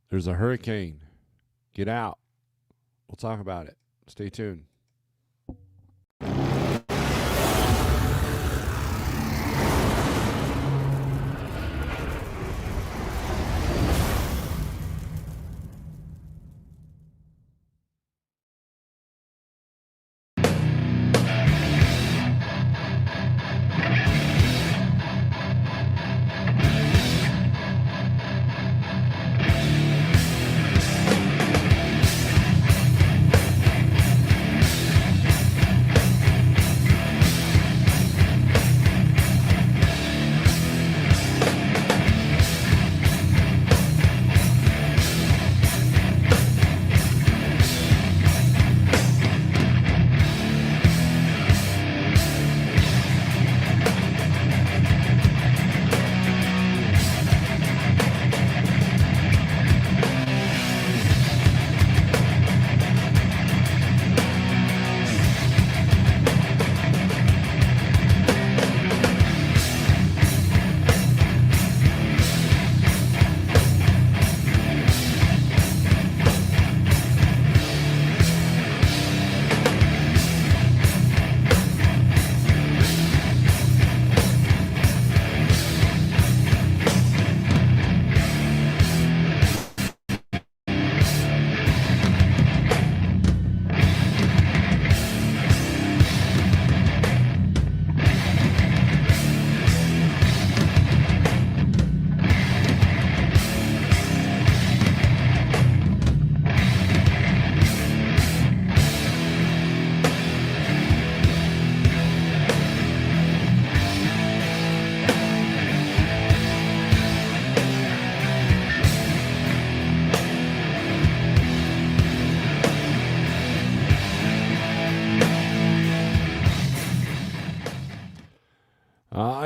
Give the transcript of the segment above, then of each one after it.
There's a hurricane. Get out. We'll talk about it. Stay tuned.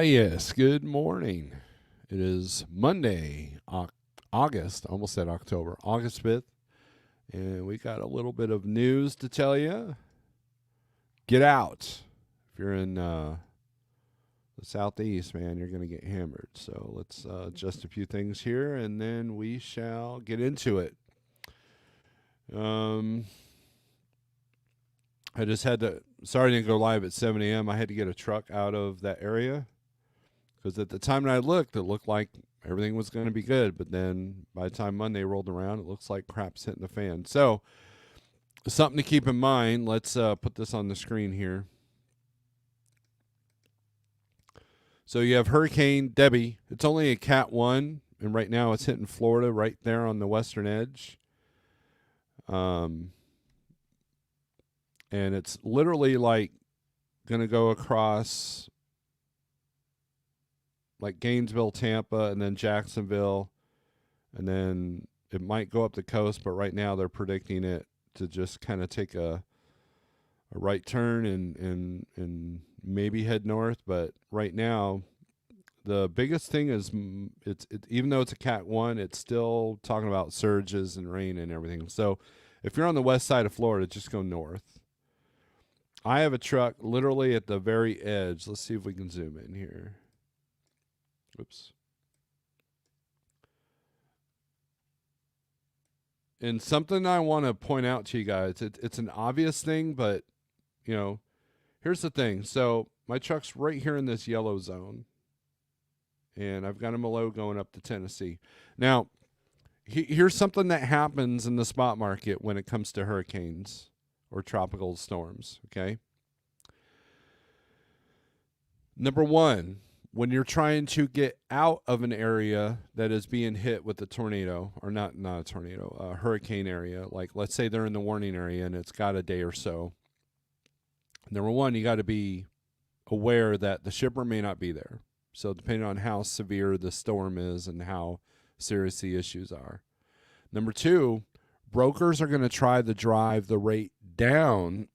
Yes. Good morning. It is Monday, August, almost said October, August 5th. And we got a little bit of news to tell you. Get out. If you're in the southeast, man, you're going to get hammered. So let's adjust a few things here, and then we shall get into it. I just had to, sorry I didn't go live at 7 a.m. I had to get a truck out of that area. Because at the time that I looked, it looked like everything was going to be good. But then by the time Monday rolled around, it looks like crap's hitting the fan. So something to keep in mind. Let's put this on the screen here. So you have Hurricane Debbie. It's only a Cat 1. And right now it's hitting Florida right there on the western edge. And it's literally like going to go across like Gainesville, Tampa, and then Jacksonville, and then it might go up the coast, but right now they're predicting it to just kind of take a right turn and maybe head north. But right now, the biggest thing is even though it's a Cat 1, it's still talking about surges and rain and everything. So if you're on the west side of Florida, just go north. I have a truck literally at the very edge. Let's see if we can zoom in here. Oops. And something I want to point out to you guys, it's an obvious thing, but, you know, here's the thing. So my truck's right here in this yellow zone, and I've got a Malo going up to Tennessee. Now, here's something that happens in the spot market when it comes to hurricanes or tropical storms, okay? Number one, when you're trying to get out of an area that is being hit with a tornado, or not a tornado, a hurricane area, like let's say they're in the warning area and it's got a day or so. Number one, you got to be aware that the shipper may not be there. So depending on how severe the storm is and how serious the issues are. Number two, brokers are going to try to drive the rate down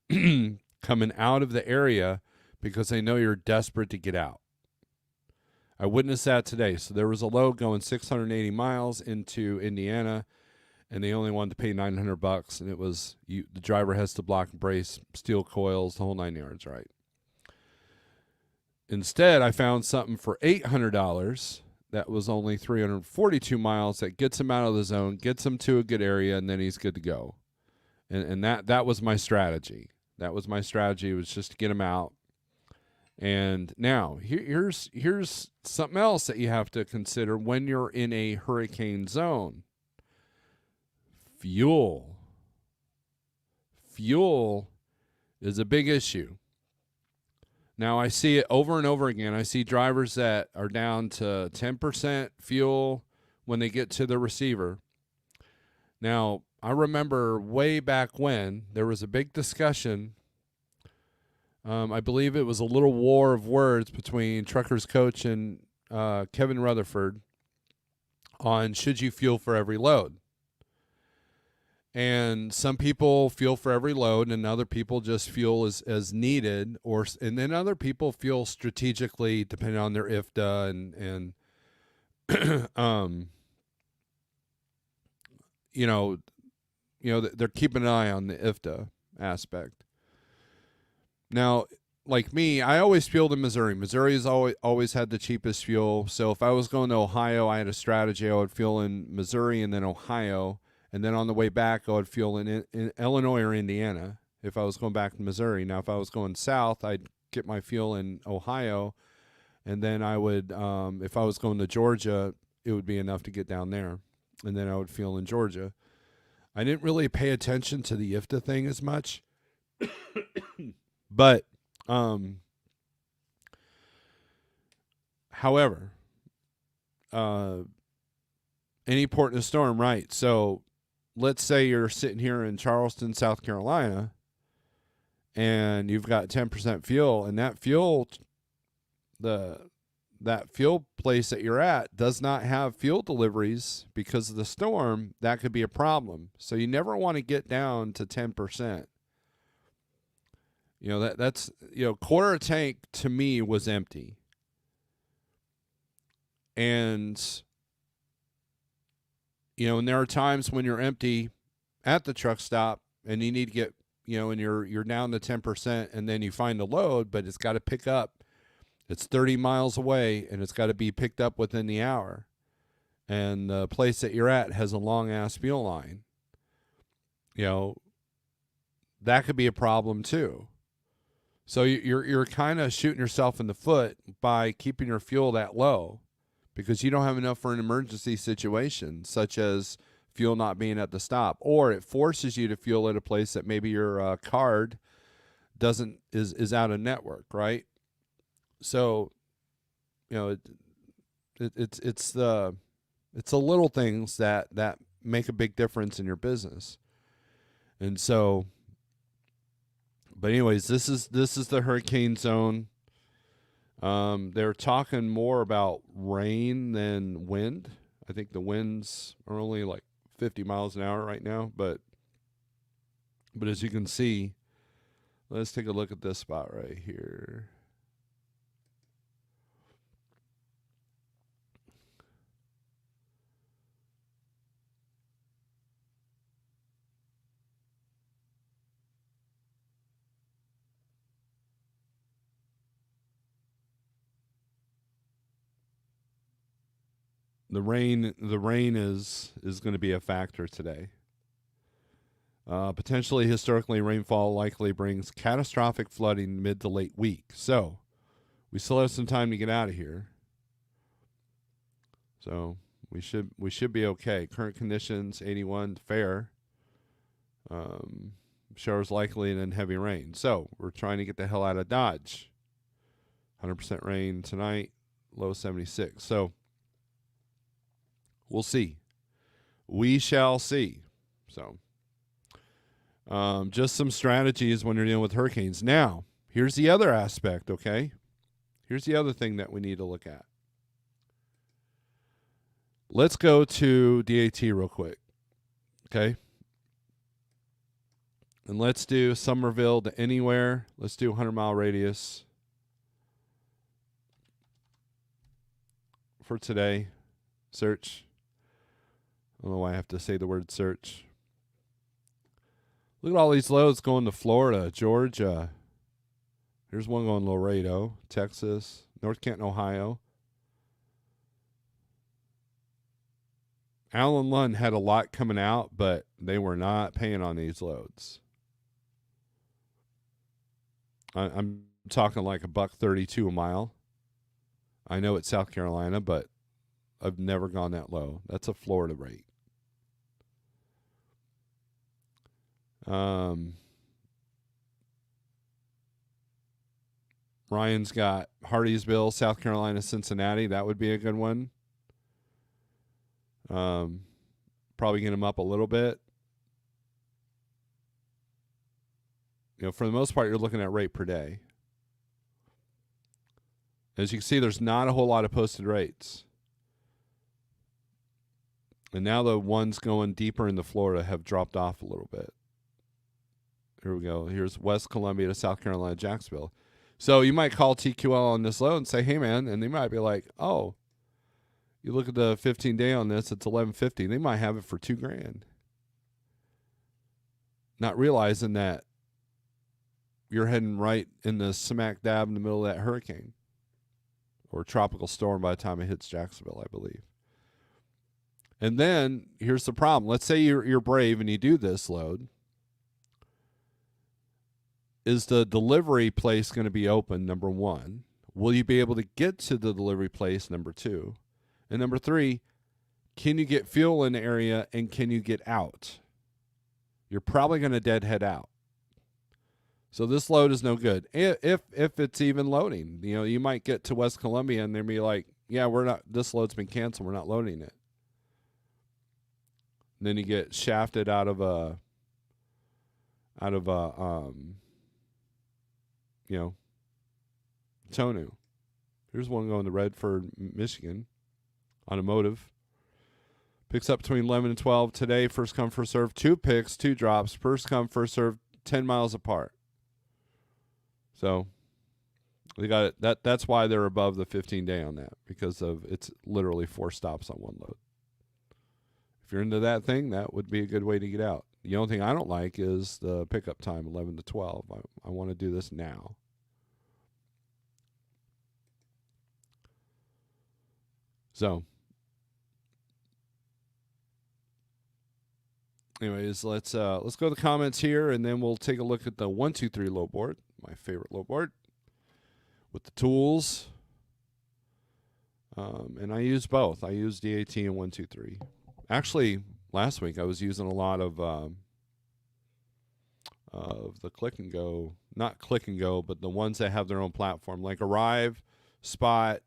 coming out of the area because they know you're desperate to get out. I witnessed that today. So there was a load going 680 miles into Indiana, and they only wanted to pay $900, and it was the driver has to block and brace, steel coils, the whole 9 yards, right? Instead, I found something for $800 that was only 342 miles that gets him out of the zone, gets him to a good area, and then he's good to go. And that was my strategy. That was my strategy, was just to get him out. And now here's something else that you have to consider when you're in a hurricane zone. Fuel is a big issue. Now, I see it over and over again. I see drivers that are down to 10% fuel when they get to the receiver. Now, I remember way back when there was a big discussion. I believe it was a little war of words between Truckers coach and Kevin Rutherford on should you fuel for every load. And some people fuel for every load, and other people just fuel as needed, and then other people fuel strategically depending on their IFTA and they're keeping an eye on the IFTA aspect. Now, like me, I always fueled in Missouri. Missouri has always had the cheapest fuel. So if I was going to Ohio, I had a strategy. I would fuel in Missouri and then Ohio. And then on the way back, I would fuel in Illinois or Indiana if I was going back to Missouri. Now, if I was going south, I'd get my fuel in Ohio. And then I would, if I was going to Georgia, it would be enough to get down there. And then I would fuel in Georgia. I didn't really pay attention to the IFTA thing as much. But, however, any port in a storm, right? So let's say you're sitting here in Charleston, South Carolina, and you've got 10% fuel, and that fuel place that you're at does not have fuel deliveries because of the storm. That could be a problem. So you never want to get down to 10%. That's quarter tank to me was empty. And and there are times when you're empty at the truck stop and you need to get, and you're down to 10%, and then you find a load, but it's got to pick up. It's 30 miles away and it's got to be picked up within the hour. And the place that you're at has a long ass fuel line. That could be a problem too. So you're kind of shooting yourself in the foot by keeping your fuel that low, because you don't have enough for an emergency situation, such as fuel not being at the stop, or it forces you to fuel at a place that maybe your card is out of network, right? So, it's the little things that make a big difference in your business. And so, but anyways, this is the hurricane zone. They're talking more about rain than wind. I think the winds are only like 50 miles an hour right now, but as you can see, let's take a look at this spot right here. The rain is going to be a factor today. Potentially historically, rainfall likely brings catastrophic flooding mid to late week. So we still have some time to get out of here. So we should be okay. Current conditions 81 fair. Showers likely and then heavy rain. So we're trying to get the hell out of Dodge. 100% rain tonight, low 76. So we'll see. We shall see. So, just some strategies when you're dealing with hurricanes. Now, here's the other aspect, okay? Here's the other thing that we need to look at. Let's go to DAT real quick, okay? And let's do Somerville to anywhere. Let's do 100-mile radius for today. Search. I don't know why I have to say the word search. Look at all these loads going to Florida, Georgia. Here's one going to Laredo, Texas, North Canton, Ohio. Allen Lund had a lot coming out, but they were not paying on these loads. I'm talking like $1.32 a mile. I know it's South Carolina, but I've never gone that low. That's a Florida rate. Ryan's got Hardeesville, South Carolina, Cincinnati. That would be a good one. Probably get them up a little bit. You know, for the most part, you're looking at rate per day. As you can see, there's not a whole lot of posted rates. And now the ones going deeper into Florida have dropped off a little bit. Here we go. Here's West Columbia to South Carolina, Jacksonville. So you might call TQL on this load and say, hey, man, and they might be like, oh, you look at the 15-day on this, it's $11.50. They might have it for $2,000. Not realizing that you're heading right in the smack dab in the middle of that hurricane or tropical storm by the time it hits Jacksonville, I believe. And then here's the problem. Let's say you're brave and you do this load. Is the delivery place going to be open, number one? Will you be able to get to the delivery place, number two? And number three, can you get fuel in the area and can you get out? You're probably going to deadhead out. So this load is no good. If it's even loading, you know, you might get to West Columbia and they'll be like, yeah, this load's been canceled. We're not loading it. And then you get shafted out of a Tonu. Here's one going to Redford, Michigan. Automotive. Picks up between 11 and 12 today. First come, first serve. 2 picks, 2 drops. First come, first serve. 10 miles apart. So they got it. That's why they're above the 15-day on that, because of it's literally 4 stops on one load. If you're into that thing, that would be a good way to get out. The only thing I don't like is the pickup time, 11 to 12. I want to do this now. So, anyways, let's go to the comments here, and then we'll take a look at the 123 load board, my favorite load board, with the tools. And I use both. I use DAT and 123. Actually, last week I was using a lot of the click and go, not click and go, but the ones that have their own platform, like Arrive, Spot,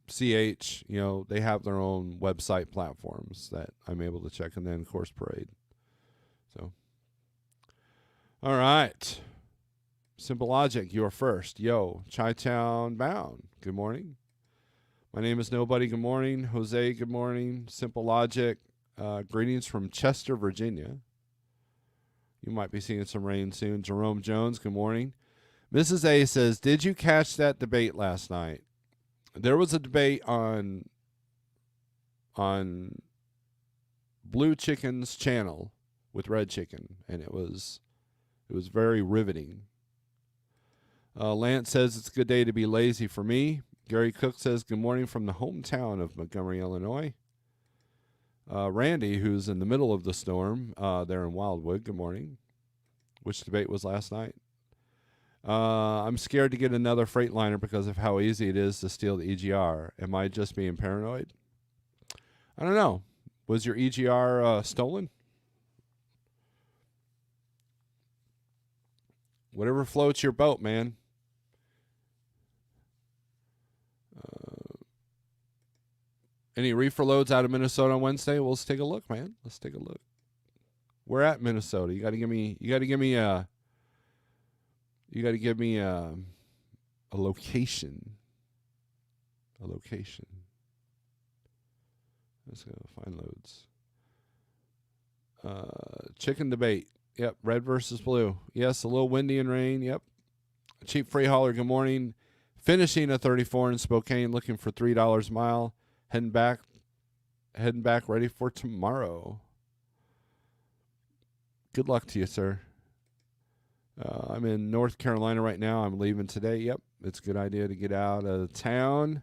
CH, you know, they have their own website platforms that I'm able to check, and then Course Parade. So, all right. Simple Logic, you're first. Yo, Chi-Town bound. Good morning. My name is Nobody. Good morning. Jose, good morning. Simple Logic, greetings from Chester, Virginia. You might be seeing some rain soon. Jerome Jones, good morning. Mrs. A says, did you catch that debate last night? There was a debate on Blue Chicken's channel with Red Chicken, and it was very riveting. Lance says it's a good day to be lazy for me. Gary Cook says good morning from the hometown of Montgomery, Illinois. Randy, who's in the middle of the storm there in Wildwood, good morning. Which debate was last night? I'm scared to get another Freightliner because of how easy it is to steal the EGR. Am I just being paranoid? I don't know. Was your EGR stolen? Whatever floats your boat, man. Any reefer loads out of Minnesota on Wednesday? Well, let's take a look, man. Let's take a look. We're at Minnesota. You got to give me a location. A location. Let's go find loads. Chicken debate. Yep. Red versus blue. Yes. A little windy and rain. Yep. Cheap freight hauler. Good morning. Finishing a 34 in Spokane, looking for $3 a mile. Heading back, ready for tomorrow. Good luck to you, sir. I'm in North Carolina right now. I'm leaving today. Yep, it's a good idea to get out of town.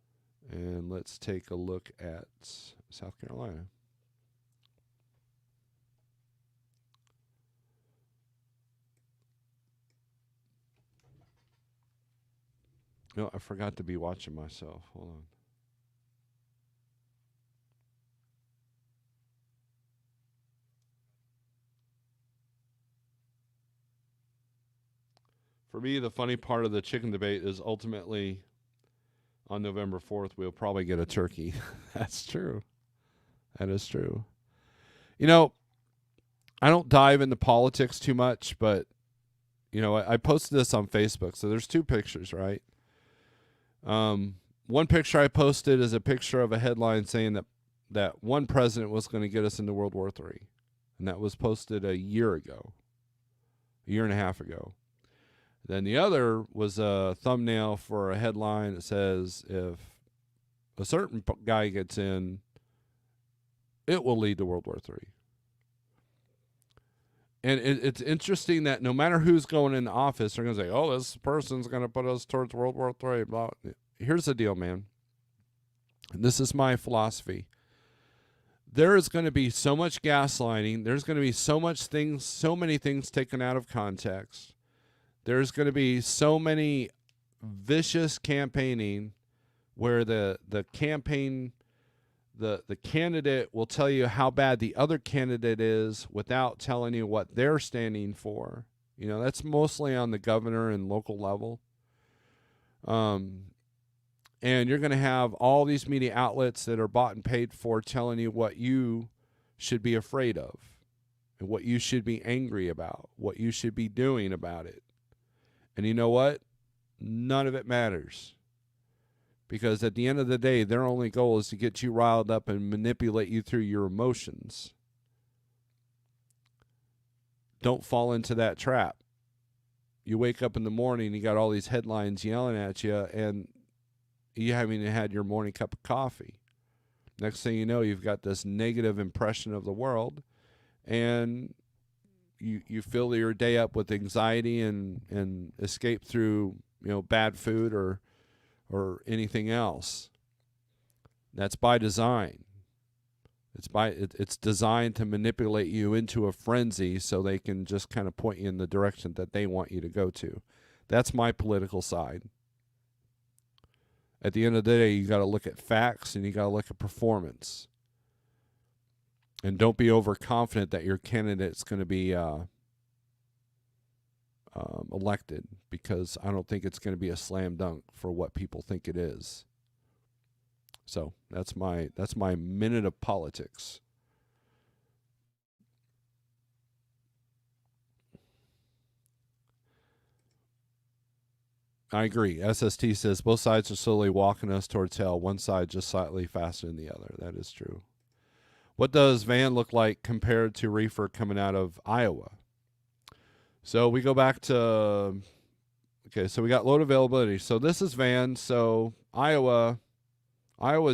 And let's take a look at South Carolina. No, I forgot to be watching myself. Hold on. For me, the funny part of the chicken debate is ultimately on November 4th, we'll probably get a turkey. That's true. That is true. You know, I don't dive into politics too much, but, I posted this on Facebook. So there's two pictures, right? One picture I posted is a picture of a headline saying that one president was going to get us into World War III. And that was posted a year and a half ago. Then the other was a thumbnail for a headline that says, if a certain guy gets in, it will lead to World War III. And it's interesting that no matter who's going in office, they're going to say, oh, this person's going to put us towards World War III. Blah. Here's the deal, man. And this is my philosophy. There is going to be so much gaslighting. There's going to be so many things taken out of context. There's going to be so many vicious campaigning where the campaign, the candidate will tell you how bad the other candidate is without telling you what they're standing for. That's mostly on the governor and local level. And you're going to have all these media outlets that are bought and paid for telling you what you should be afraid of and what you should be angry about, what you should be doing about it. And you know what? None of it matters. Because at the end of the day, their only goal is to get you riled up and manipulate you through your emotions. Don't fall into that trap. You wake up in the morning, you got all these headlines yelling at you, and you haven't even had your morning cup of coffee. Next thing you know, you've got this negative impression of the world, and you fill your day up with anxiety and escape through bad food or anything else. That's by design. It's designed to manipulate you into a frenzy so they can just kind of point you in the direction that they want you to go to. That's my political side. At the end of the day, you got to look at facts and you got to look at performance. And don't be overconfident that your candidate's going to be elected, because I don't think it's going to be a slam dunk for what people think it is. So that's my minute of politics. I agree. SST says both sides are slowly walking us towards hell. One side just slightly faster than the other. That is true. What does Van look like compared to reefer coming out of Iowa? So we go back to, okay, so we got load availability. So this is Van. So Iowa's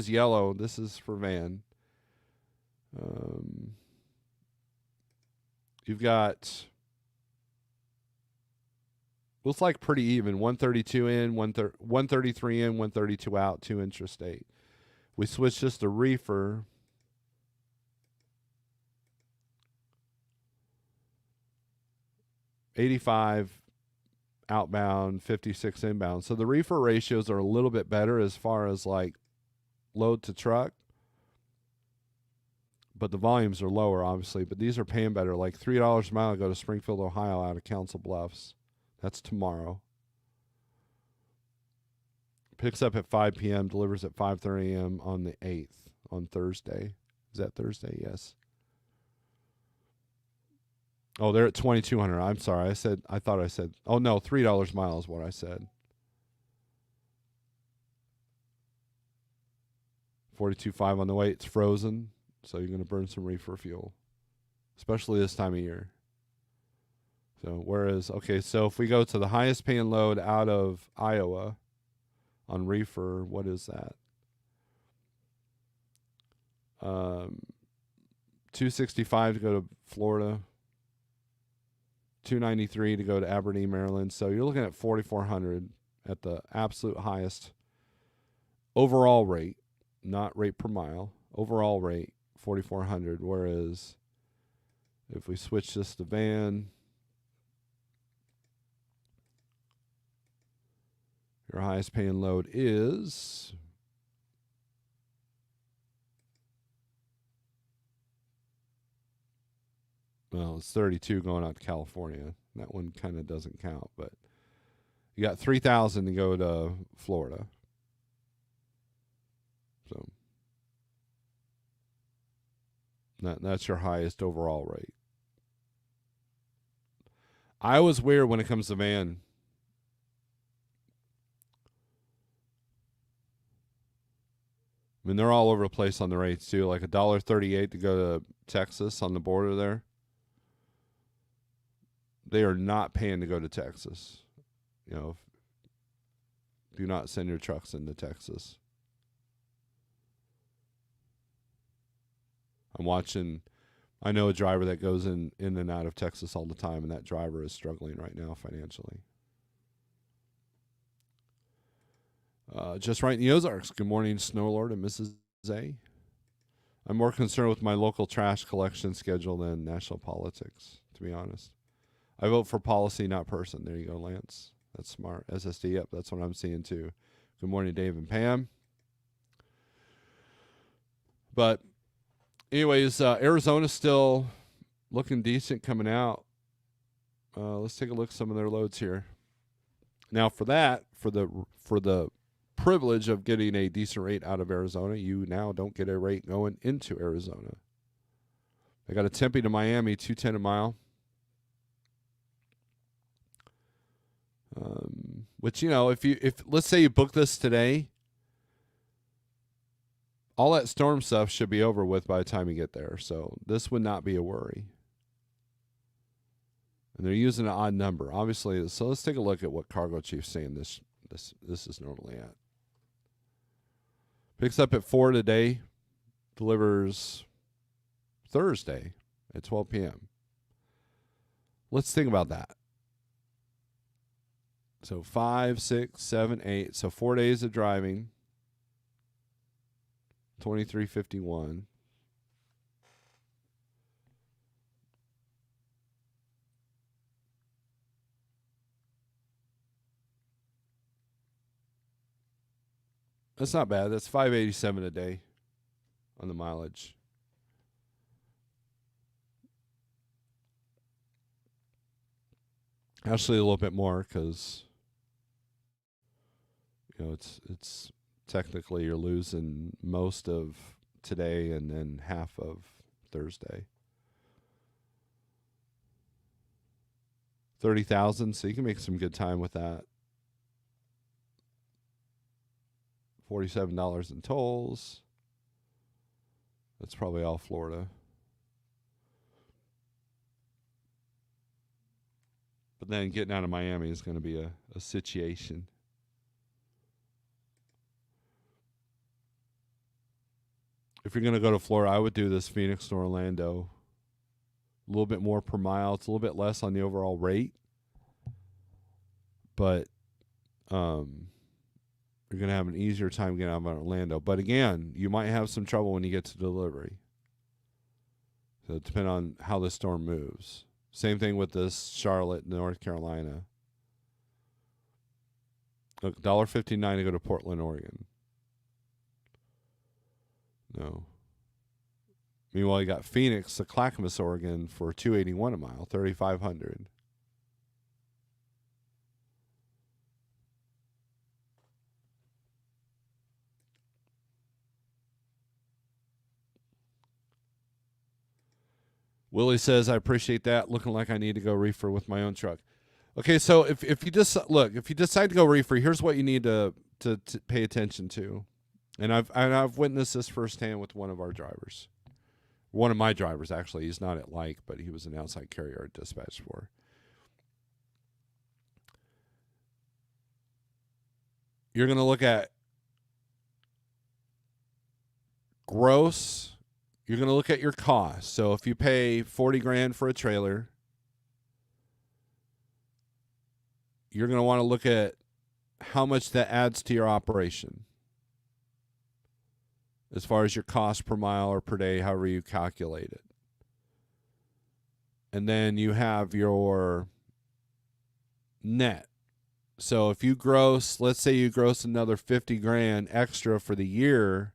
yellow. This is for Van. You've got, looks like pretty even. 132 in, 133 in, 132 out, 2 intrastate. We switch this to reefer. $85 outbound, 56 inbound. So the reefer ratios are a little bit better as far as like load to truck, but the volumes are lower, obviously. But these are paying better, like $3 a mile to go to Springfield, Ohio, out of Council Bluffs. That's tomorrow. Picks up at 5 p.m., delivers at 5:30 a.m. on the 8th, on Thursday. Is that Thursday? Yes. Oh, they're at 2,200. I'm sorry. I thought I said, oh no, $3 a mile is what I said. 42.5 on the way. It's frozen, so you're going to burn some reefer fuel, especially this time of year. So so if we go to the highest paying load out of Iowa on reefer, what is that? 265 to go to Florida. 293 to go to Aberdeen, Maryland. So you're looking at 4,400 at the absolute highest overall rate, not rate per mile, overall rate, 4,400. Whereas if we switch this to van, your highest paying load is it's 32 going out to California. That one kind of doesn't count, but you got 3,000 to go to Florida. So that's your highest overall rate. I was weird when it comes to van. I mean, they're all over the place on the rates too. Like $1.38 to go to Texas on the border there. They are not paying to go to Texas. Do not send your trucks into Texas. I know a driver that goes in and out of Texas all the time, and that driver is struggling right now financially. Just right in the Ozarks. Good morning, Snorelord and Mrs. A. I'm more concerned with my local trash collection schedule than national politics, to be honest. I vote for policy, not person. There you go, Lance. That's smart. SSD, yep, that's what I'm seeing too. Good morning, Dave and Pam. But anyways, Arizona's still looking decent coming out. Let's take a look at some of their loads here. Now for the privilege of getting a decent rate out of Arizona, you now don't get a rate going into Arizona. I got a Tempe to Miami, $2.10 a mile. Which, if let's say you book this today, all that storm stuff should be over with by the time you get there. So this would not be a worry. And they're using an odd number, obviously. So let's take a look at what Cargo Chief's saying this is normally at. Picks up at 4 today, delivers Thursday at 12 p.m. Let's think about that. So 5, 6, 7, 8. So 4 days of driving. 2351. That's not bad. That's 587 a day on the mileage. Actually, a little bit more because it's technically you're losing most of today and then half of Thursday. 30,000, so you can make some good time with that. $47 in tolls. That's probably all Florida. But then getting out of Miami is going to be a situation. If you're going to go to Florida, I would do this Phoenix to Orlando. A little bit more per mile. It's a little bit less on the overall rate. But you're going to have an easier time getting out of Orlando. But again, you might have some trouble when you get to delivery. So it depends on how the storm moves. Same thing with this Charlotte, North Carolina. Look, $1.59 to go to Portland, Oregon. No. Meanwhile, you got Phoenix to Clackamas, Oregon for $2.81 a mile, 3,500. Willie says, I appreciate that. Looking like I need to go reefer with my own truck. Okay, so if you decide to go reefer, here's what you need to pay attention to. And I've witnessed this firsthand with one of our drivers. One of my drivers, actually. He's not at Like, but he was an outside carrier at dispatch for. You're going to look at gross. You're going to look at your cost. So if you pay $40,000 for a trailer, you're going to want to look at how much that adds to your operation. as far as your cost per mile or per day, however you calculate it. And then you have your net. So if you gross, let's say you gross another 50 grand extra for the year,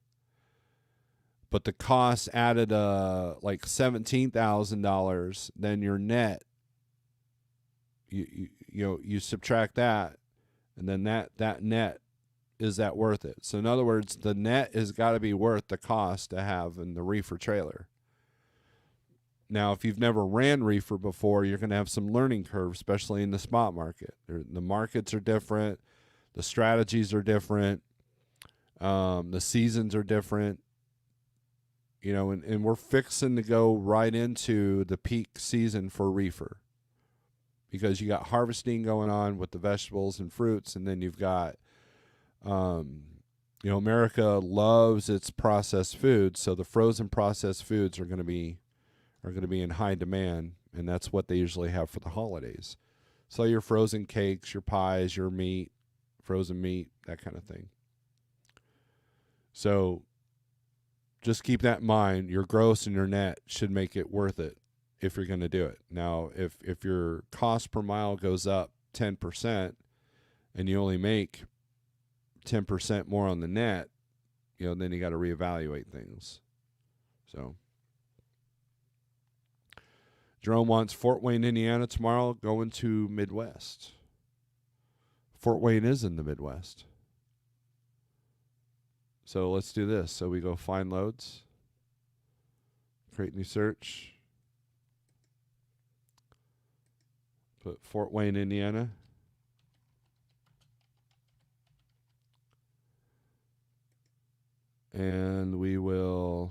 but the cost added like $17,000, then your net, you subtract that, and then that net, is that worth it? So in other words, the net has got to be worth the cost to have in the reefer trailer. Now, if you've never ran reefer before, you're going to have some learning curve, especially in the spot market. The markets are different. The strategies are different. The seasons are different. And we're fixing to go right into the peak season for reefer, because you got harvesting going on with the vegetables and fruits, and then you've got, America loves its processed foods, so the frozen processed foods are going to be in high demand, and that's what they usually have for the holidays. So your frozen cakes, your pies, your meat, frozen meat, that kind of thing. So just keep that in mind. Your gross and your net should make it worth it if you're going to do it. Now, if your cost per mile goes up 10% and you only make 10% more on the net, then you got to reevaluate things. So Jerome wants Fort Wayne, Indiana tomorrow, going to Midwest. Fort Wayne is in the Midwest. So let's do this. So we go find loads, create new search, put Fort Wayne, Indiana. And we will,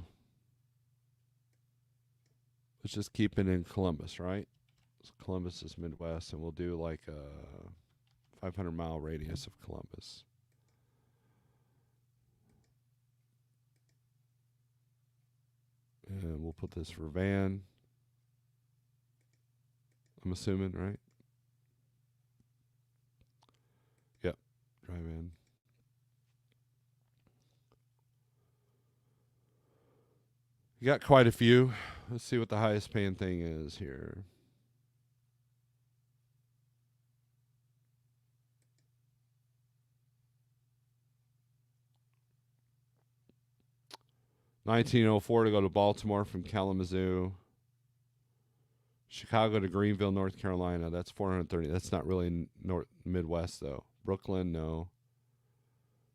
let's just keep it in Columbus, right? So Columbus is Midwest, and we'll do like a 500-mile radius of Columbus. And we'll put this for van, I'm assuming, right? Yep, drive in. You got quite a few. Let's see what the highest paying thing is here. $19.04 to go to Baltimore from Kalamazoo. Chicago to Greenville, North Carolina. That's $430. That's not really Midwest though. Brooklyn, no.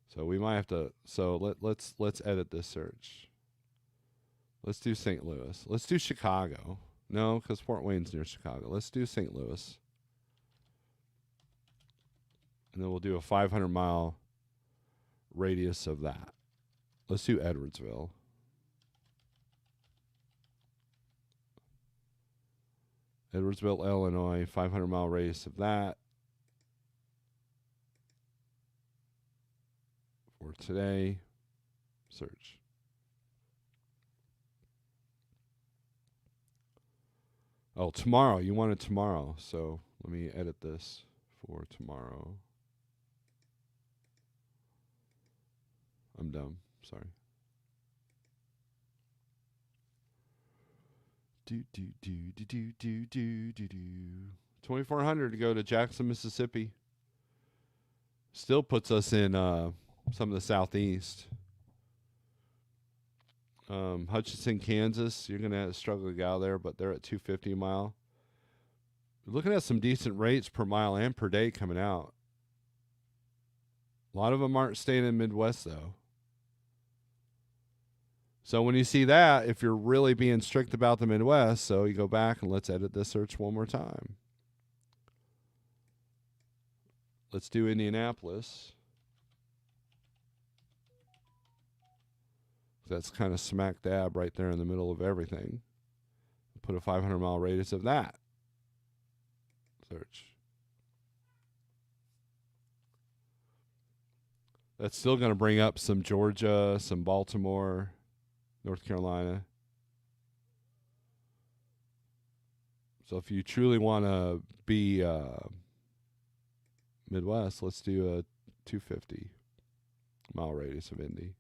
So we might have to. So let's edit this search. Let's do St. Louis. Let's do Chicago. No, because Fort Wayne's near Chicago. Let's do St. Louis. And then we'll do a 500-mile radius of that. Let's do Edwardsville. Edwardsville, Illinois, 500-mile radius of that. For today, search. Oh, tomorrow. You want it tomorrow. So let me edit this for tomorrow. I'm dumb. Sorry. Do 2,400 to go to Jackson, Mississippi. Still puts us in some of the southeast. Hutchinson, Kansas. You're gonna struggle to get out there, but they're at $250 a mile. We're looking at some decent rates per mile and per day coming out. A lot of them aren't staying in Midwest though. So when you see that, if you're really being strict about the Midwest, so you go back and let's edit this search one more time. Let's do Indianapolis. That's kind of smack dab right there in the middle of everything. Put a 500-mile radius of that. Search. That's still going to bring up some Georgia, some Baltimore, North Carolina. So if you truly want to be Midwest, let's do a 250-mile radius of Indy.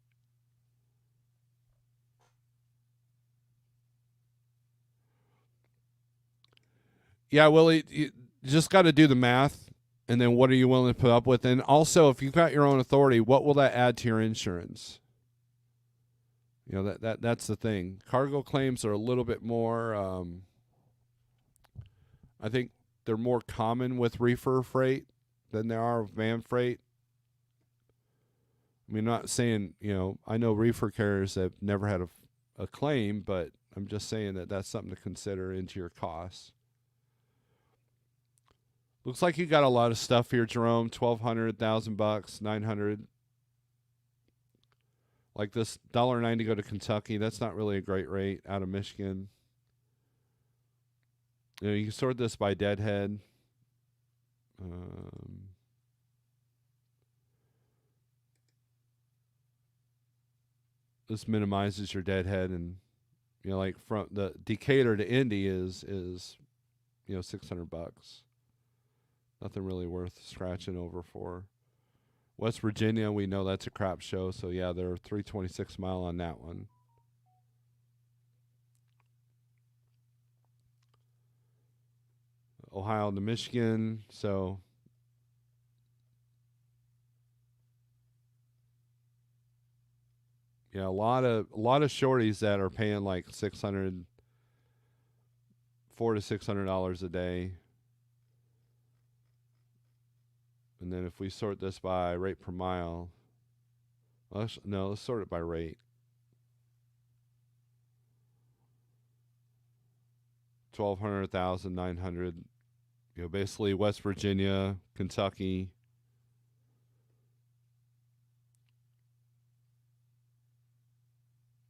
Yeah, well, you just got to do the math, and then what are you willing to put up with? And also, if you've got your own authority, what will that add to your insurance? You know that's the thing. Cargo claims are a little bit more. I think they're more common with reefer freight than they are with van freight. I mean, not saying I know reefer carriers have never had a claim, but I'm just saying that that's something to consider into your costs. Looks like you got a lot of stuff here, Jerome. $1,200, $1,000, $900. Like this $1.90 to go to Kentucky. That's not really a great rate out of Michigan. You can sort this by deadhead. This minimizes your deadhead, and like from the Decatur to Indy is $600. Nothing really worth scratching over for. West Virginia, we know that's a crap show, so yeah, they're 326 mile on that one. Ohio to Michigan, so yeah, a lot of shorties that are paying like $400 to $600 a day. And then if we sort this by rate per mile, let's sort it by rate. 1,200, 1,000, 900. Basically West Virginia, Kentucky.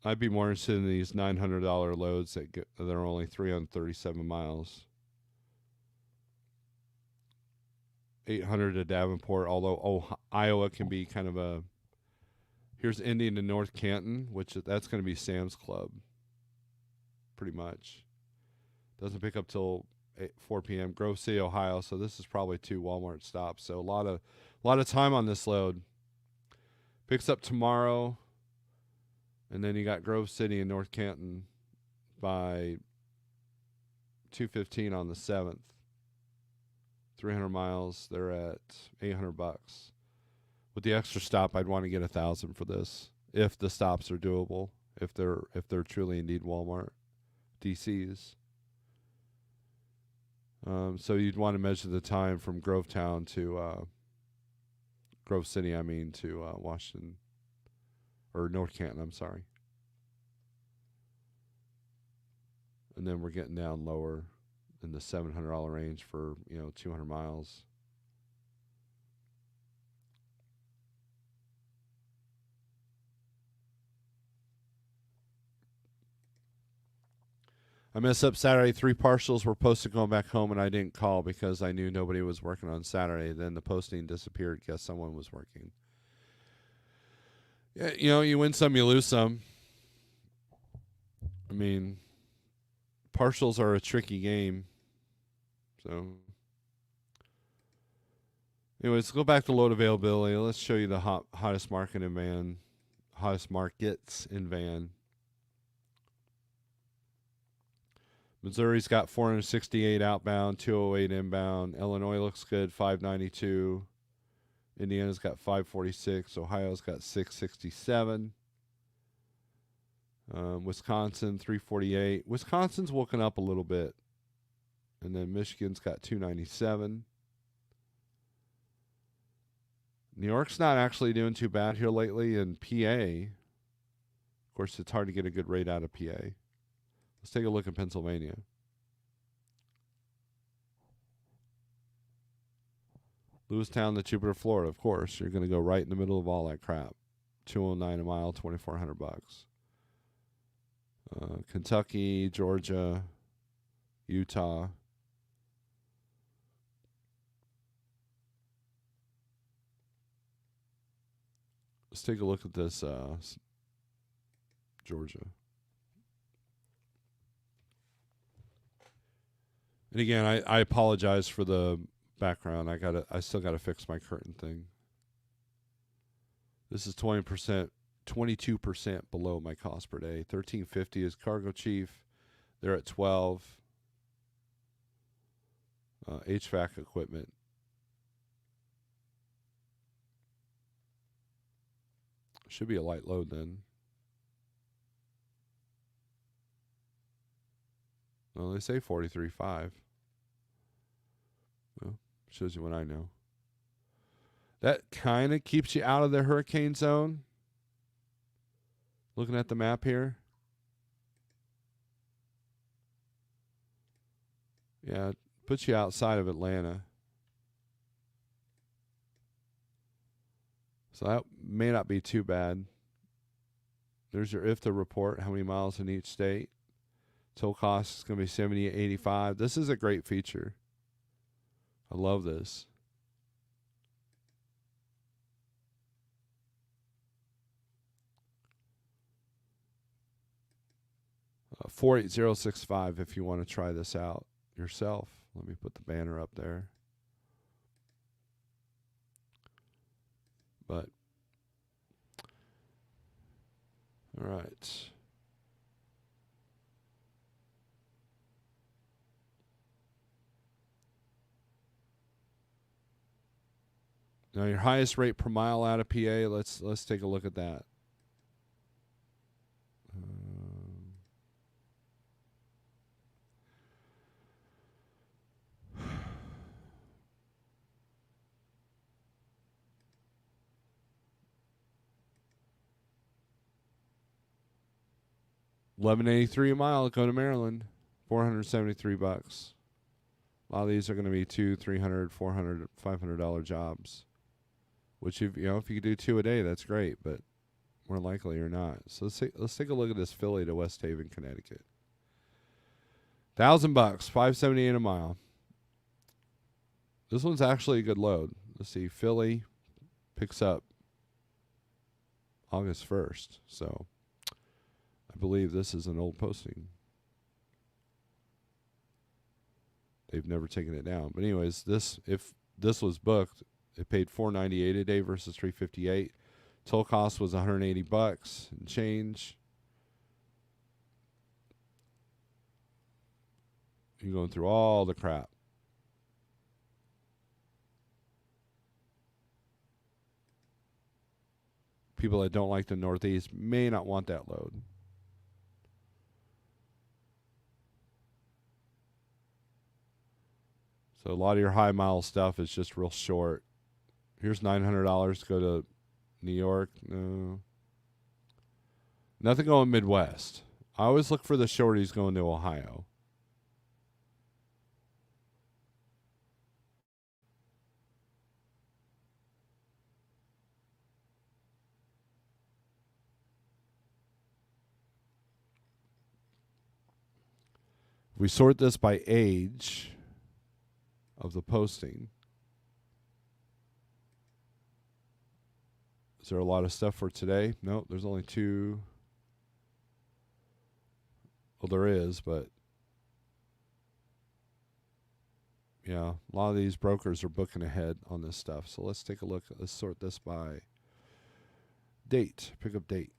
I'd be more interested in these $900 loads that are only 337 miles. 800 to Davenport, although Iowa can be kind of a. Here's Indian to North Canton, which that's going to be Sam's Club. Pretty much. Doesn't pick up till 4 p.m. Grove City, Ohio. So this is probably 2 Walmart stops. So a lot of time on this load. Picks up tomorrow, and then you got Grove City and North Canton by 2:15 on the 7th. 300 miles. They're at $800. With the extra stop, I'd want to get 1,000 for this if the stops are doable. If they're truly indeed Walmart DCs. So you'd want to measure the time from Grovetown to Grove City. To Washington or North Canton. I'm sorry. And then we're getting down lower in the $700 range for 200 miles. I messed up Saturday. 3 partials were posted going back home, and I didn't call because I knew nobody was working on Saturday. Then the posting disappeared. Guess someone was working. Yeah, you win some, you lose some. I mean, partials are a tricky game. So, anyways, go back to load availability. Let's show you the hottest market in van, hottest markets in van. Missouri's got 468 outbound, 208 inbound. Illinois looks good, 592. Indiana's got 546. Ohio's got 667. Wisconsin 348. Wisconsin's woken up a little bit, and then Michigan's got 297. New York's not actually doing too bad here lately. In PA, of course, it's hard to get a good rate out of PA. Let's take a look at Pennsylvania. Lewistown to Jupiter, Florida. Of course, you're going to go right in the middle of all that crap. 209 a mile, $2,400. Kentucky, Georgia, Utah. Let's take a look at this Georgia. And again, I apologize for the background. I still gotta fix my curtain thing. This is 20%, 22% below my cost per day. 1350 is Cargo Chief. They're at 12. HVAC equipment. Should be a light load then. Well, they say 43.5. Well, shows you what I know. That kind of keeps you out of the hurricane zone. Looking at the map here. Yeah, it puts you outside of Atlanta. So that may not be too bad. There's your IFTA report, how many miles in each state. Toll cost is going to be 70 to 85. This is a great feature. I love this. Uh, 48065 if you want to try this out yourself. Let me put the banner up there. But, all right. Now your highest rate per mile out of PA, let's take a look at that. 1183 a mile. Go to Maryland. $473. A lot of these are going to be $200, $300, $400, $500 jobs. Which if you could do 2 a day, that's great. But more likely you're not. So let's take a look at this Philly to West Haven, Connecticut. $1,000, $578 a mile. This one's actually a good load. Let's see, Philly picks up August 1st. So I believe this is an old posting. They've never taken it down. But anyways, if this was booked, it paid $498 a day versus $358. Toll cost was $180 and change. You're going through all the crap. People that don't like the Northeast may not want that load. So a lot of your high mile stuff is just real short. Here's $900 to go to New York. No. Nothing going Midwest. I always look for the shorties going to Ohio. If we sort this by age of the posting, is there a lot of stuff for today? No, there's only 2. Well, there is, but yeah, a lot of these brokers are booking ahead on this stuff. So let's take a look. Let's sort this by date, pickup date.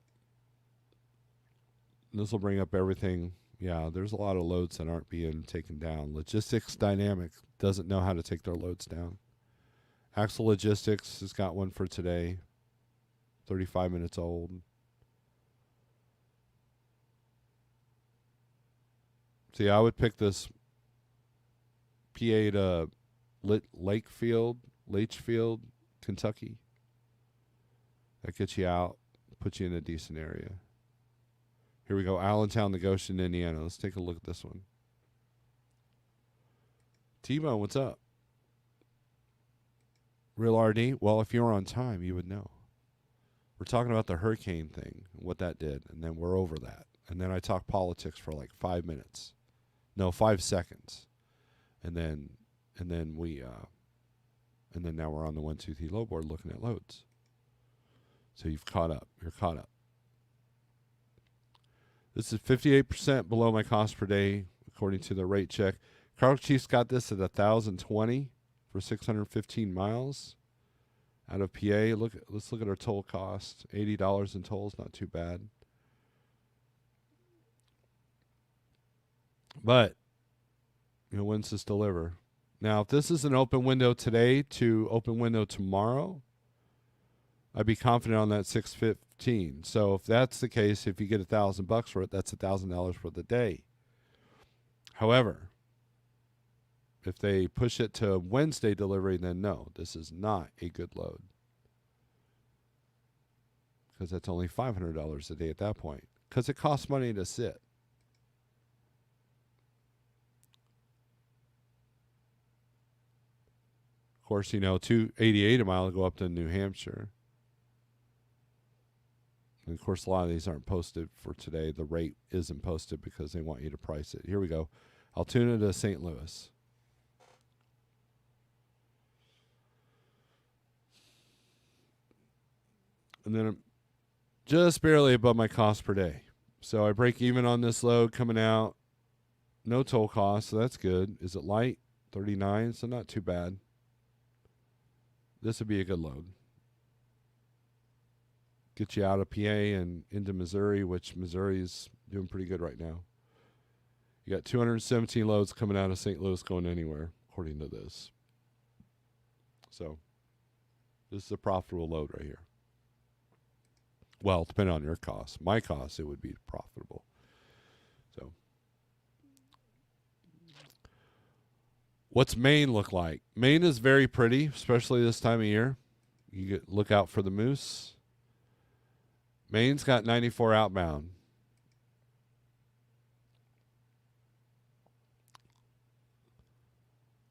This will bring up everything. Yeah, there's a lot of loads that aren't being taken down. Logistics Dynamic doesn't know how to take their loads down. Axle Logistics has got one for today. 35 minutes old. See, I would pick this PA to Lakefield, Kentucky. That gets you out, puts you in a decent area. Here we go, Allentown to Goshen, Indiana. Let's take a look at this one. T-Bone, what's up? Real RD? Well, if you were on time, you would know. We're talking about the hurricane thing, what that did, and then we're over that. And then I talk politics for like 5 minutes. No, 5 seconds. And then now we're on the 123 low board looking at loads. So you've caught up. You're caught up. This is 58% below my cost per day, according to the rate check. Carl Chiefs got this at $1,020 for 615 miles out of PA. Let's look at our toll cost. $80 in tolls, not too bad. But, when's this deliver? Now, if this is an open window today to open window tomorrow, I'd be confident on that 615. So if that's the case, if you get $1,000 for it, that's $1,000 for the day. However, if they push it to Wednesday delivery, then no, this is not a good load, because that's only $500 a day at that point, because it costs money to sit. Of course, you know, $288 a mile to go up to New Hampshire. And of course, a lot of these aren't posted for today. The rate isn't posted because they want you to price it. Here we go. Altoona to St. Louis. And then I'm just barely above my cost per day. So I break even on this load coming out. No toll cost, so that's good. Is it light? 39, so not too bad. This would be a good load. Get you out of PA and into Missouri, which Missouri is doing pretty good right now. You got 217 loads coming out of St. Louis going anywhere, according to this. So this is a profitable load right here. Well, depending on your cost. My cost, it would be profitable. So what's Maine look like? Maine is very pretty, especially this time of year. You look out for the moose. Maine's got 94 outbound.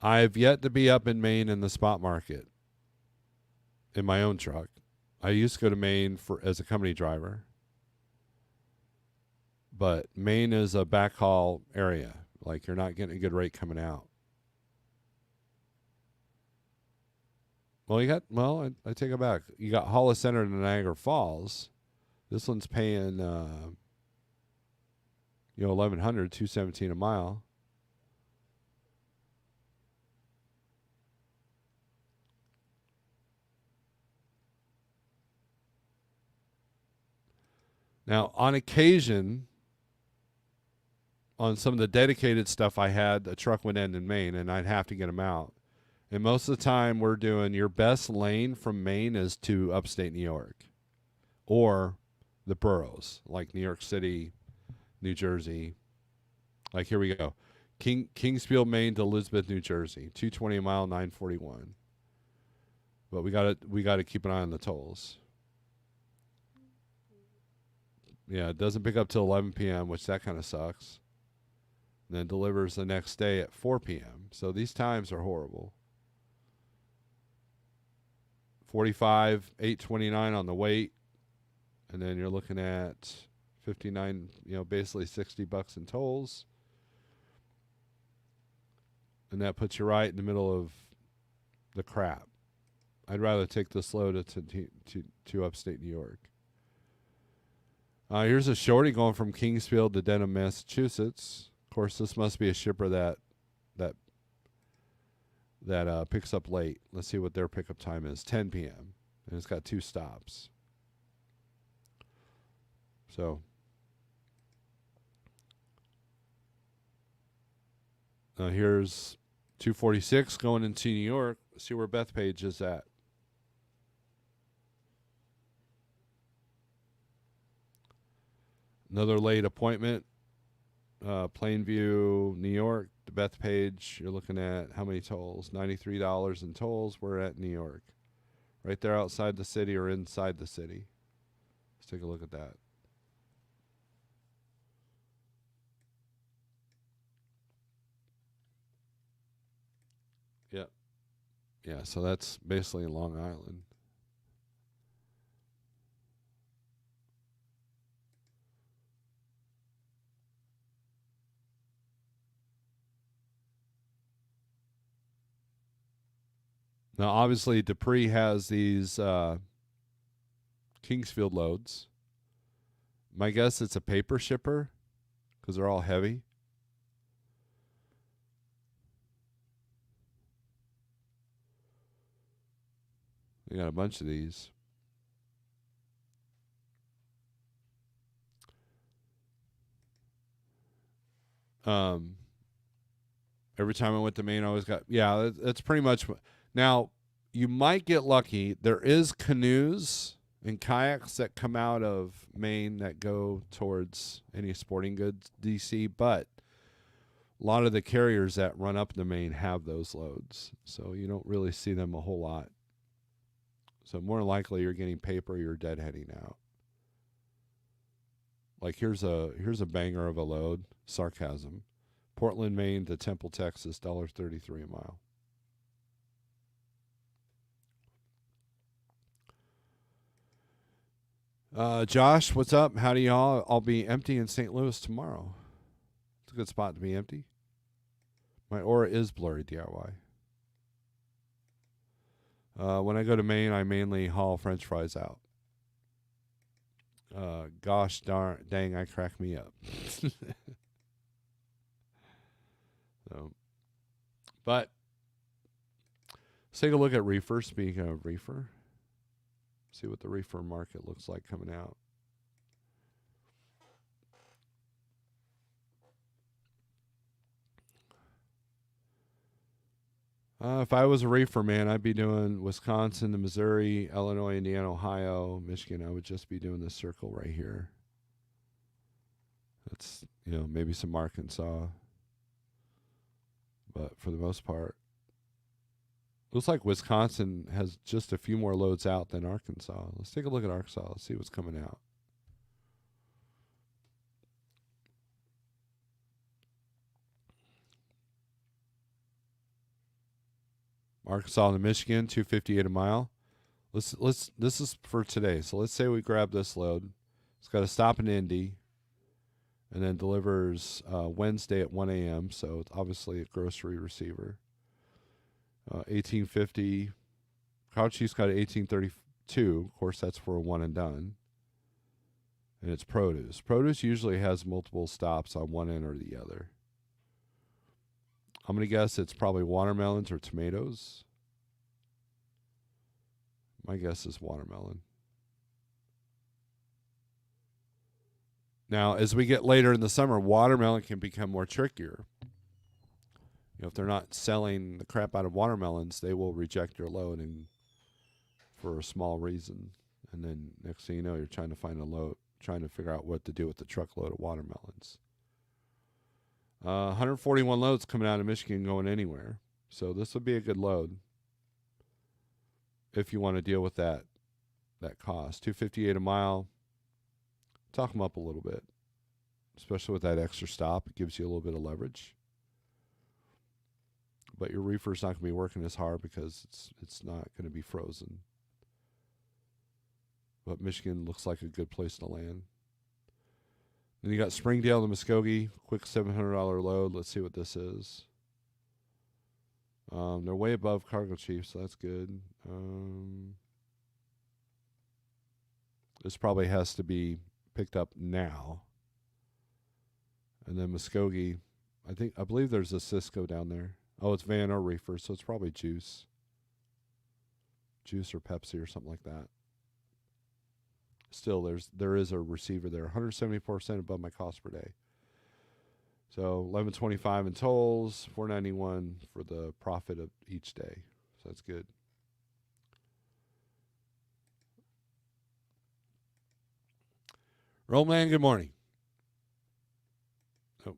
I've yet to be up in Maine in the spot market in my own truck. I used to go to Maine as a company driver. But Maine is a backhaul area. Like, you're not getting a good rate coming out. Well, I take it back. You got Hollis Center to Niagara Falls. This one's paying, $1,100, $217 a mile. Now, on occasion, on some of the dedicated stuff I had, a truck would end in Maine, and I'd have to get them out. And most of the time, we're doing your best lane from Maine is to upstate New York or the boroughs, like New York City, New Jersey. Like, here we go. Kingsfield, Maine to Elizabeth, New Jersey. 220 a mile, 941. But we gotta keep an eye on the tolls. Yeah, it doesn't pick up till 11 p.m., which that kind of sucks. And then delivers the next day at 4 p.m. So these times are horrible. 45, 829 on the weight. And then you're looking at 59, basically $60 in tolls. And that puts you right in the middle of the crap. I'd rather take this load to upstate New York. Here's a shorty going from Kingsfield to Denham, Massachusetts. Of course, this must be a shipper that picks up late. Let's see what their pickup time is. 10 p.m. And it's got 2 stops. So here's 246 going into New York. Let's see where Bethpage is at. Another late appointment. Plainview, New York, to Bethpage. You're looking at how many tolls? $93 in tolls. We're at New York. Right there outside the city or inside the city. Let's take a look at that. Yep. Yeah, so that's basically Long Island. Now, obviously, Dupree has these Kingsfield loads. My guess it's a paper shipper because they're all heavy. We got a bunch of these. Every time I went to Maine, I always got, yeah, that's pretty much. Now, you might get lucky. There is canoes and kayaks that come out of Maine that go towards any sporting goods DC, but a lot of the carriers that run up the Maine have those loads, so you don't really see them a whole lot. So more likely you're getting paper, you're deadheading out. Like here's a banger of a load. Sarcasm. Portland, Maine to Temple, Texas, $1.33 a mile. Josh, what's up? Howdy, y'all. I'll be empty in St. Louis tomorrow. It's a good spot to be empty. My aura is blurry, DIY. When I go to Maine, I mainly haul French fries out. Gosh dang, I crack me up. So, but let's take a look at reefer. Speaking of reefer, see what the reefer market looks like coming out. If I was a reefer man, I'd be doing Wisconsin to Missouri, Illinois, Indiana, Ohio, Michigan. I would just be doing this circle right here. That's, maybe some Arkansas. But for the most part, looks like Wisconsin has just a few more loads out than Arkansas. Let's take a look at Arkansas. Let's see what's coming out. Arkansas to Michigan, $2.58 a mile. This is for today. So let's say we grab this load. It's got to stop in Indy, and then delivers Wednesday at 1 a.m. So it's obviously a grocery receiver. 1850. Cow cheese got 1832. Of course, that's for a one and done. And it's produce. Produce usually has multiple stops on one end or the other. I'm going to guess it's probably watermelons or tomatoes. My guess is watermelon. Now, as we get later in the summer, watermelon can become more trickier. If they're not selling the crap out of watermelons, they will reject your load and for a small reason. And then next thing you know, you're trying to find a load, trying to figure out what to do with the truckload of watermelons. 141 loads coming out of Michigan going anywhere. So this would be a good load if you want to deal with that cost. $2.58 a mile. Talk them up a little bit, especially with that extra stop. It gives you a little bit of leverage. But your reefer's not going to be working as hard because it's not going to be frozen. But Michigan looks like a good place to land. Then you got Springdale to Muskogee, quick $700 load. Let's see what this is. They're way above Cargo Chief, so that's good. This probably has to be picked up now. And then Muskogee, I believe there's a Cisco down there. Oh, it's Van or Reefer, so it's probably Juice or Pepsi or something like that. Still, there is a receiver there, 174% above my cost per day. So $11.25 in tolls, $4.91 for the profit of each day. So that's good. Roman, good morning. Oh.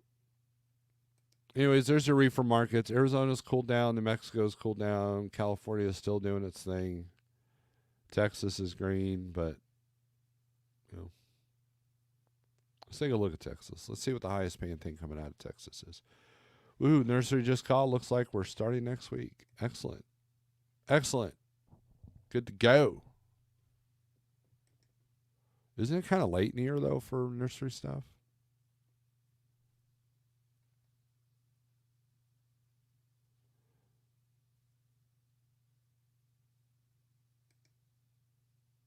Anyways, there's your reefer markets. Arizona's cooled down. New Mexico's cooled down. California is still doing its thing. Texas is green, but let's take a look at Texas. Let's see what the highest paying thing coming out of Texas is. Woohoo, nursery just called. Looks like we're starting next week. Excellent. Excellent. Good to go. Isn't it kind of late in the year, though, for nursery stuff?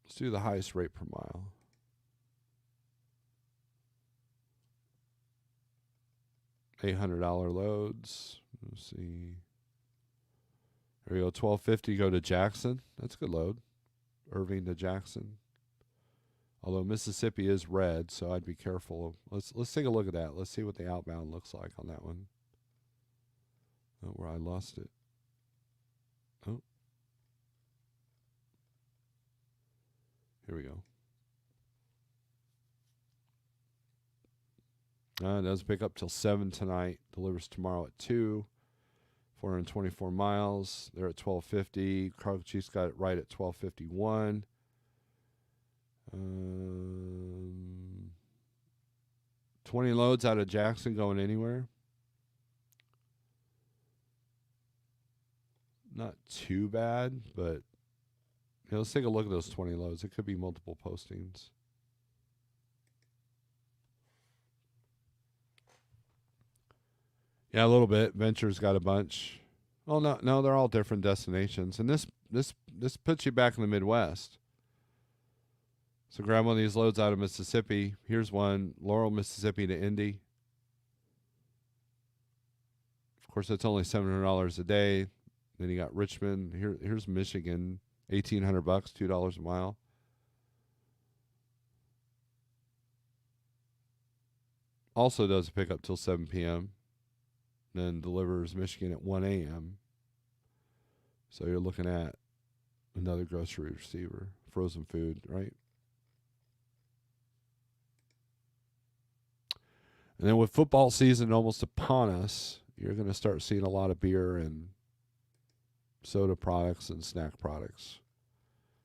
Let's do the highest rate per mile. $800 loads. Let's see. There we go. $12.50 go to Jackson. That's a good load. Irving to Jackson. Although Mississippi is red, so I'd be careful. Let's take a look at that. Let's see what the outbound looks like on that one. Oh, where I lost it. Oh. Here we go. It doesn't pick up till 7 tonight. Delivers tomorrow at 2. 424 miles. They're at 1250. Cargo Chiefs got it right at 1251. 20 loads out of Jackson going anywhere. Not too bad, but let's take a look at those 20 loads. It could be multiple postings. Yeah, a little bit. Venture's got a bunch. Oh no, they're all different destinations, and this puts you back in the Midwest. So grab one of these loads out of Mississippi. Here's one, Laurel, Mississippi to Indy. Of course, that's only $700 a day. Then you got Richmond. Here's Michigan, $1,800, $2 a mile. Also does pick up till 7 p.m. Then delivers Michigan at 1 a.m. So you're looking at another grocery receiver, frozen food, right? And then with football season almost upon us, you're going to start seeing a lot of beer and soda products and snack products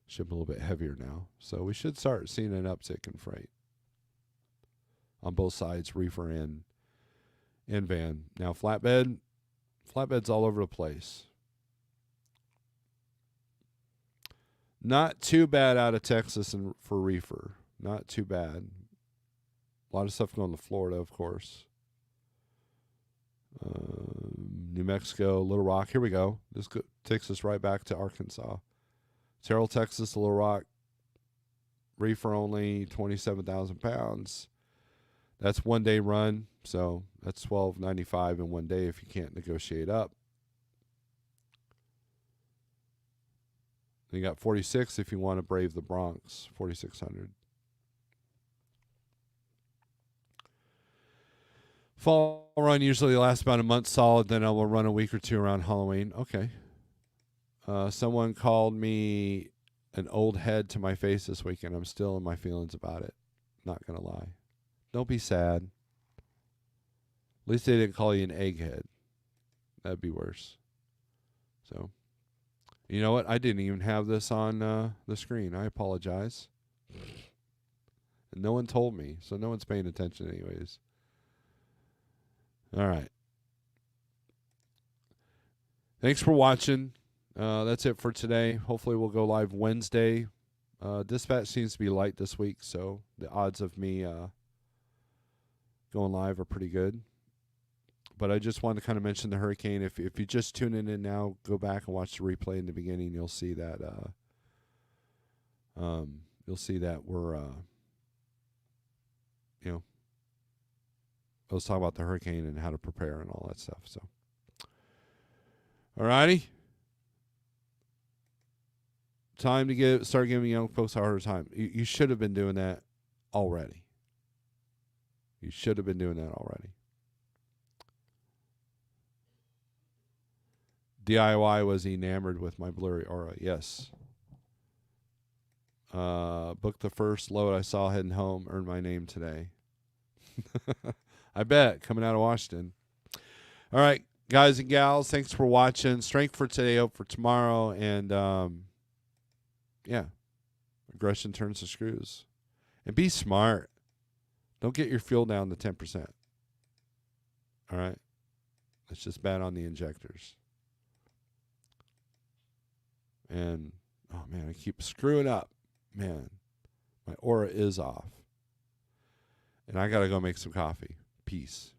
ship a little bit heavier now. So we should start seeing an uptick in freight on both sides, reefer and van. Now flatbed's all over the place. Not too bad out of Texas and for reefer. Not too bad. A lot of stuff going to Florida, of course. New Mexico, Little Rock. Here we go. This takes us right back to Arkansas. Terrell, Texas, Little Rock. Reefer only, 27,000 pounds. That's 1 day run, so that's $12.95 in 1 day if you can't negotiate up. Then you got 46 if you want to brave the Bronx, 4,600. Fall run usually lasts about a month solid, then I will run a week or two around Halloween. Okay. Someone called me an old head to my face this weekend. I'm still in my feelings about it. Not going to lie. Don't be sad. At least they didn't call you an egghead. That'd be worse. So, you know what? I didn't even have this on the screen. I apologize. And no one told me, so no one's paying attention anyways. All right. Thanks for watching. That's it for today. Hopefully we'll go live Wednesday. Dispatch seems to be light this week, so the odds of me going live are pretty good. But I just wanted to kind of mention the hurricane. If you just tune in now, go back and watch the replay in the beginning. You'll see that we're I was talking about the hurricane and how to prepare and all that stuff. So, all righty. Time to start giving young folks a harder time. You should have been doing that already. You should have been doing that already. DIY was enamored with my blurry aura. Yes. Booked the first load I saw heading home. Earned my name today. I bet. Coming out of Washington. All right, guys and gals. Thanks for watching. Strength for today, hope for tomorrow. And, aggression turns the screws. And be smart. Don't get your fuel down to 10%. All right? It's just bad on the injectors. And, oh, man, I keep screwing up. Man, my aura is off. And I got to go make some coffee. Peace.